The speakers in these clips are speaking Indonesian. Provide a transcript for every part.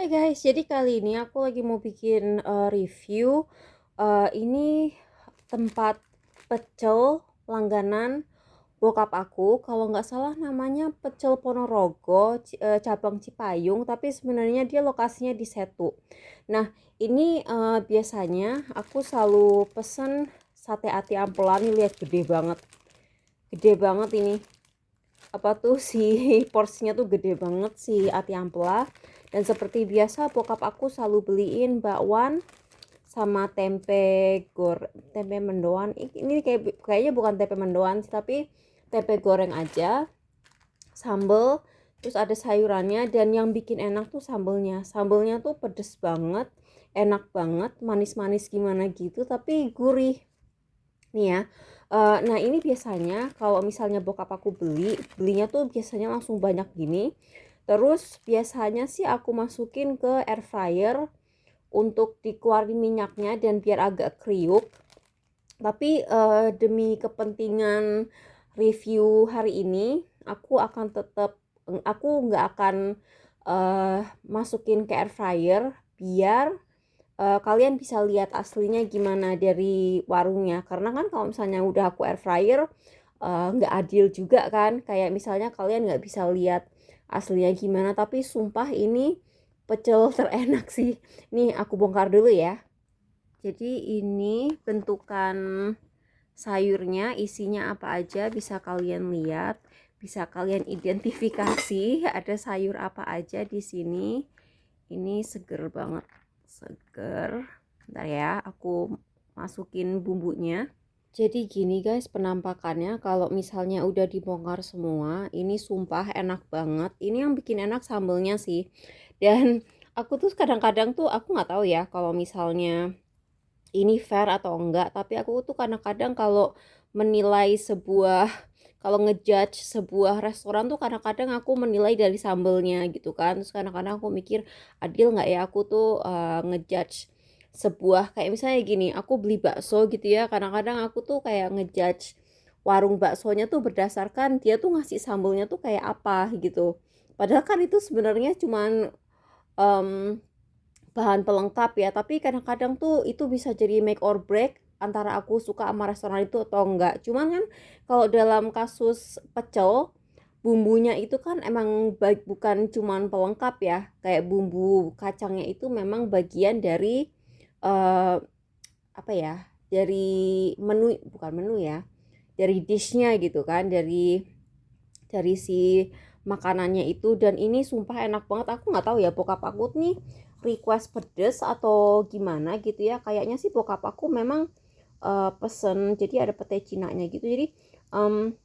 Hai guys, jadi kali ini aku lagi mau bikin review. Ini tempat pecel langganan bokap aku. Kalau nggak salah namanya Pecel Ponorogo, cabang Cipayung. Tapi sebenarnya dia lokasinya di Setu. Nah, ini biasanya aku selalu pesen sate ati ampelan. Ini lihat gede banget ini apa tuh si porsinya tuh gede banget si ati ampela. Dan seperti biasa bokap aku selalu beliin bakwan sama tempe mendoan. Ini kayaknya bukan tempe mendoan sih, tapi tempe goreng aja, sambel, terus ada sayurannya. Dan yang bikin enak tuh sambelnya tuh pedes banget, enak banget, manis-manis gimana gitu tapi gurih nih ya. Nah ini biasanya kalau misalnya bokap aku belinya tuh biasanya langsung banyak gini. Terus biasanya sih aku masukin ke air fryer untuk dikeluarin minyaknya dan biar agak kriuk. Tapi demi kepentingan review hari ini, aku nggak akan masukin ke air fryer biar kalian bisa lihat aslinya gimana dari warungnya. Karena kan kalau misalnya udah aku air fryer nggak adil juga kan, kayak misalnya kalian nggak bisa lihat aslinya gimana. Tapi sumpah ini pecel terenak sih. Nih aku bongkar dulu ya. Jadi ini bentukan sayurnya, isinya apa aja bisa kalian lihat, bisa kalian identifikasi ada sayur apa aja di sini. Ini seger banget, seger. Bentar ya, aku masukin bumbunya. Jadi gini guys penampakannya, kalau misalnya udah dibongkar semua, ini sumpah enak banget. Ini yang bikin enak sambelnya sih. Dan aku tuh kadang-kadang tuh aku nggak tahu ya kalau misalnya ini fair atau enggak, tapi aku tuh kadang-kadang kalau menilai sebuah kalau ngejudge sebuah restoran tuh kadang-kadang aku menilai dari sambelnya gitu kan. Terus kadang-kadang aku mikir adil nggak ya aku tuh ngejudge sebuah, kayak misalnya gini, aku beli bakso gitu ya, kadang-kadang aku tuh kayak ngejudge warung baksonya tuh berdasarkan dia tuh ngasih sambelnya tuh kayak apa gitu. Padahal kan itu sebenarnya cuman em, bahan pelengkap ya, tapi kadang-kadang tuh itu bisa jadi make or break antara aku suka sama restoran itu atau enggak. Cuman kan kalau dalam kasus pecel, bumbunya itu kan emang bukan cuman pelengkap ya, kayak bumbu kacangnya itu memang bagian dari eh, apa ya, dari menu, bukan menu ya, dari dishnya gitu kan, dari si makanannya itu. Dan ini sumpah enak banget. Aku nggak tahu ya bokap aku nih request pedes atau gimana gitu ya, kayaknya sih bokap aku memang pesen jadi ada pete cinanya gitu. Jadi um,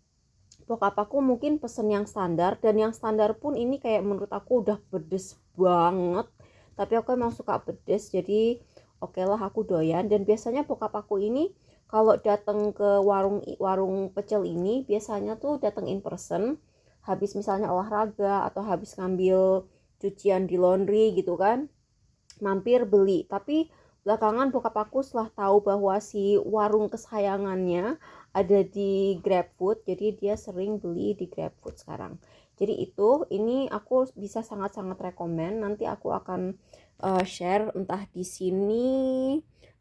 bokap aku mungkin pesen yang standar, dan yang standar pun ini kayak menurut aku udah pedes banget, tapi aku emang suka pedes jadi oke lah aku doyan. Dan biasanya bokap aku ini kalau datang ke warung warung pecel ini biasanya tuh datang in person, habis misalnya olahraga atau habis ngambil cucian di laundry gitu kan, mampir beli. Tapi belakangan bokap aku setelah tahu bahwa si warung kesayangannya ada di GrabFood, jadi dia sering beli di GrabFood sekarang. Jadi ini aku bisa sangat-sangat rekomen. Nanti aku akan share entah di sini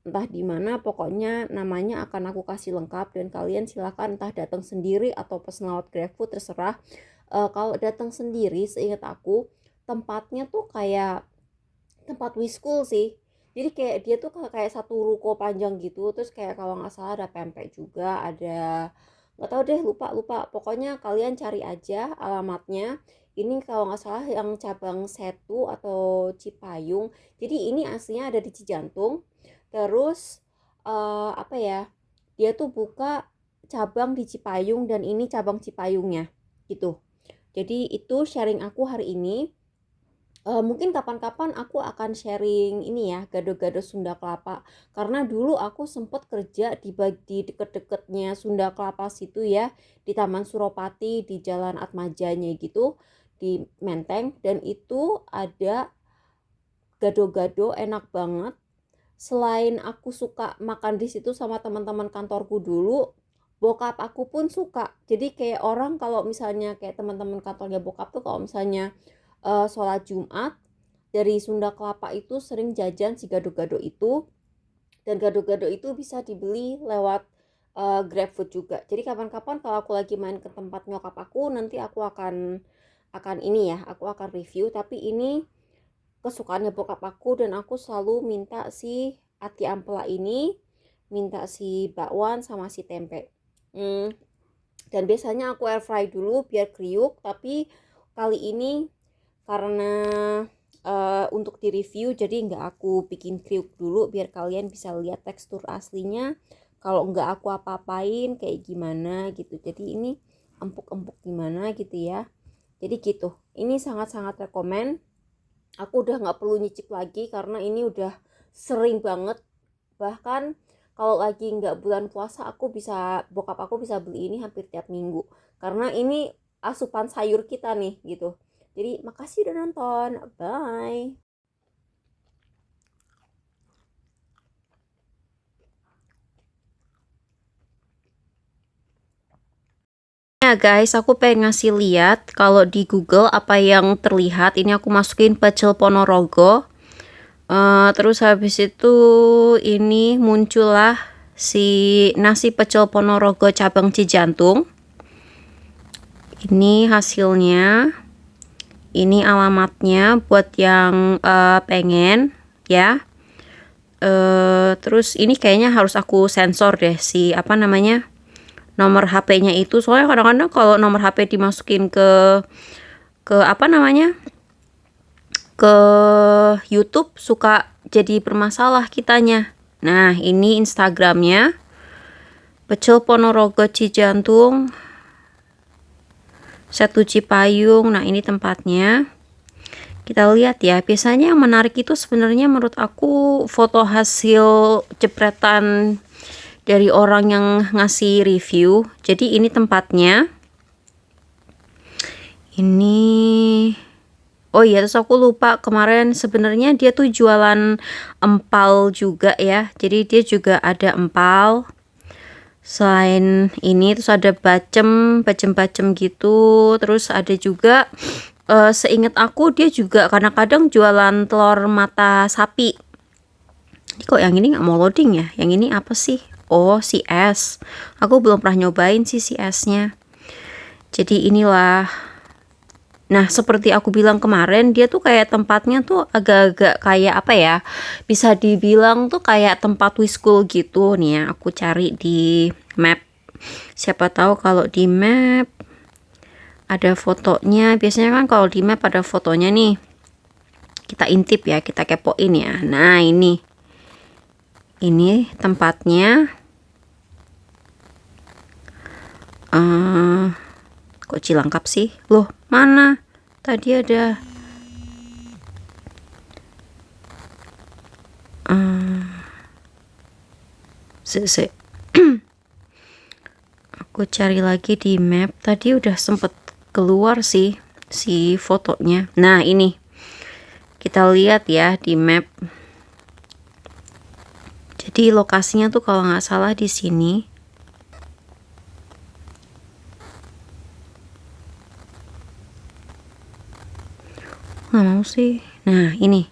entah di mana, pokoknya namanya akan aku kasih lengkap. Dan kalian silakan entah datang sendiri atau pesen lewat GrabFood, terserah. Kalau datang sendiri seingat aku tempatnya tuh kayak tempat wiskul sih. Jadi kayak dia tuh kayak satu ruko panjang gitu. Terus kayak kalau nggak salah ada pempek juga, ada nggak tahu deh, lupa lupa. Pokoknya kalian cari aja alamatnya. Ini kalau nggak salah yang cabang Setu atau Cipayung. Jadi ini aslinya ada di Cijantung. Terus apa ya? Dia tuh buka cabang di Cipayung dan ini cabang Cipayungnya gitu. Jadi itu sharing aku hari ini. Mungkin kapan-kapan aku akan sharing ini ya, gado-gado Sunda Kelapa. Karena dulu aku sempet kerja di deket-deketnya Sunda Kelapa situ ya, di Taman Suropati, di Jalan Atmajanya gitu, di Menteng. Dan itu ada gado-gado enak banget. Selain aku suka makan di situ sama teman-teman kantorku dulu, bokap aku pun suka. Jadi kayak orang kalau misalnya kayak teman-teman kantornya bokap tuh kalau misalnya sholat Jumat dari Sunda Kelapa itu sering jajan si gado-gado itu, dan gado-gado itu bisa dibeli lewat GrabFood juga. Jadi kapan-kapan kalau aku lagi main ke tempat nyokap aku, nanti aku akan ini ya, aku akan review. Tapi ini kesukaannya bokap aku, dan aku selalu minta si ati ampela ini, minta si bakwan sama si tempe. Dan biasanya aku air fry dulu biar kriuk, tapi kali ini karena untuk di review jadi nggak aku bikin kriuk dulu biar kalian bisa lihat tekstur aslinya kalau nggak aku apa-apain kayak gimana gitu. Jadi ini empuk-empuk gimana gitu ya. Jadi gitu, ini sangat-sangat rekomen. Aku udah nggak perlu nyicip lagi karena ini udah sering banget. Bahkan kalau lagi nggak bulan puasa bokap aku bisa beli ini hampir tiap minggu karena ini asupan sayur kita nih gitu. Jadi makasih udah nonton, bye. Ya guys, aku pengen ngasih lihat kalau di Google apa yang terlihat. Ini aku masukin pecel Ponorogo. Terus habis itu ini muncullah si nasi pecel Ponorogo cabang Cijantung. Ini hasilnya. Ini alamatnya buat yang pengen ya. Terus ini kayaknya harus aku sensor deh si apa namanya nomor HP-nya itu, soalnya kadang-kadang kalau nomor HP dimasukin ke apa namanya ke YouTube suka jadi bermasalah kitanya. Nah, ini Instagramnya Pecel Ponorogo Cijantung Setu Cipayung. Nah, ini tempatnya. Kita lihat ya, biasanya yang menarik itu sebenarnya menurut aku foto hasil jepretan dari orang yang ngasih review. Jadi ini tempatnya. Ini oh iya, terus aku lupa kemarin sebenarnya dia tuh jualan empal juga ya. Jadi dia juga ada empal. Selain ini terus ada bacem gitu. Terus ada juga seingat aku dia juga kadang-kadang jualan telur mata sapi. Ini kok yang ini nggak mau loading ya? Yang ini apa sih? Oh, si es. Aku belum pernah nyobain sih si esnya. Jadi inilah. Nah, seperti aku bilang kemarin, dia tuh kayak tempatnya tuh agak-agak kayak apa ya? Bisa dibilang tuh kayak tempat wiskul gitu nih ya. Aku cari di map. Siapa tahu kalau di map ada fotonya. Biasanya kan kalau di map ada fotonya nih. Kita intip ya, kita kepoin ya. Nah, ini tempatnya. Kok Cilangkap sih? Loh, mana? Tadi ada aku cari lagi di map. Tadi udah sempet keluar sih si fotonya. Nah, ini kita lihat ya di map. Jadi lokasinya tuh kalau nggak salah di sini. Nggak mau sih. Nah, ini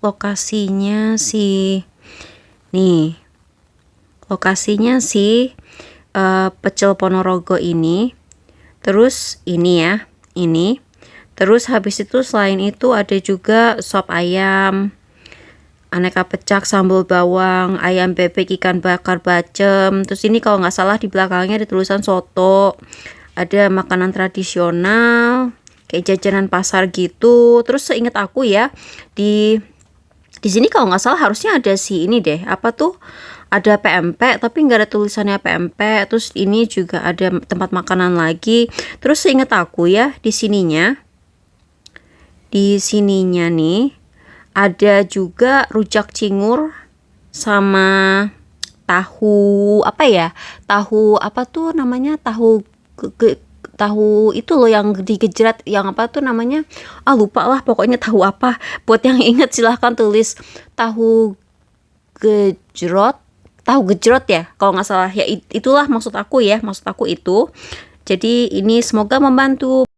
lokasinya Pecel Ponorogo ini. Terus ini ya, ini. Terus habis itu selain itu ada juga sop ayam, aneka pecak, sambal bawang, ayam bebek, ikan bakar, bacem. Terus ini kalau nggak salah di belakangnya ada tulisan soto. Ada makanan tradisional kayak jajanan pasar gitu. Terus seingat aku ya di sini kalau nggak salah harusnya ada si ini deh, apa tuh, ada PMP tapi nggak ada tulisannya PMP. Terus ini juga ada tempat makanan lagi. Terus seingat aku ya di sininya nih ada juga rujak cingur sama tahu apa ya, tahu apa tuh namanya, tahu itu loh yang digejrot, yang apa tuh namanya, lupa lah pokoknya tahu apa. Buat yang inget silahkan tulis tahu gejrot ya kalau nggak salah ya. Itulah maksud aku itu. Jadi ini semoga membantu.